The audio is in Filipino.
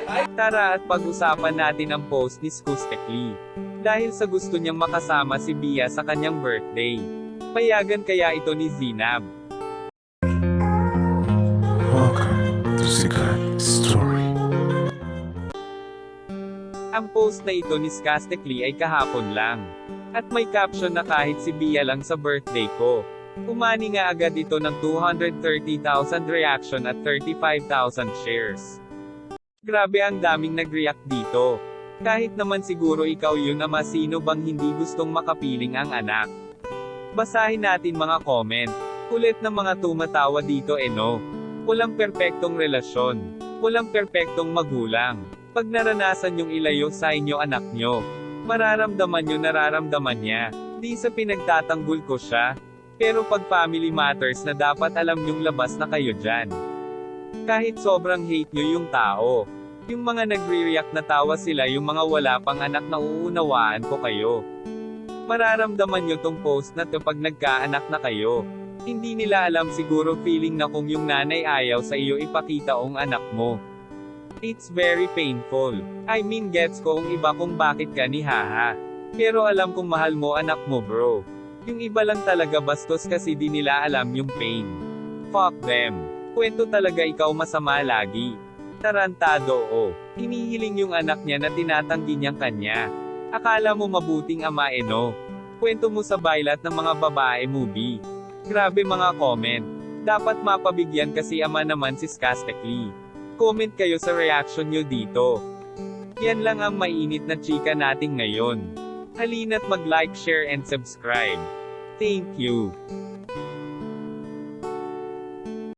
Tara at pag-usapan natin ang post ni Skustekli. Dahil sa gusto niyang makasama si Bia sa kanyang birthday. Payagan kaya ito ni Zinab. Welcome to Sikat Story. Ang post na ito ni Skastekli ay kahapon lang. At may caption na kahit si Bia lang sa birthday ko. Umani nga agad ito ng 230,000 reaction at 35,000 shares. Grabe ang daming nag-react dito. Kahit naman siguro ikaw yun ama, sino bang hindi gustong makapiling ang anak? Basahin natin mga comment. Kulit na mga tumatawa dito no. Walang perpektong relasyon. Walang perpektong magulang. Pag naranasan yung ilayo sa inyo anak nyo, mararamdaman nyo nararamdaman niya. Di sa pinagtatanggol ko siya. Pero pag family matters na dapat alam nyong labas na kayo dyan. Kahit sobrang hate nyo yung tao. Yung mga nagre-react na tawa sila, yung mga wala pang anak na uunawaan ko kayo. Mararamdaman nyo tong post na to pag nagkaanak na kayo. Hindi nila alam siguro feeling na kung yung nanay ayaw sa iyo ipakita ang anak mo. It's very painful. I mean gets ko ang iba kung bakit ka ni haha. Pero alam kong mahal mo anak mo bro. Yung iba lang talaga bastos kasi di nila alam yung pain. Fuck them. Kwento talaga ikaw masama lagi. Tarantado o. Hinihiling yung anak niya na tinatanggi niyang kanya. Akala mo mabuting ama no? Kwento mo sa bailat ng mga babae movie. Grabe mga comment. Dapat mapabigyan kasi ama naman si Skastekli. Comment kayo sa reaction nyo dito. Yan lang ang mainit na chika natin ngayon. Halina't mag-like, share and subscribe. Thank you.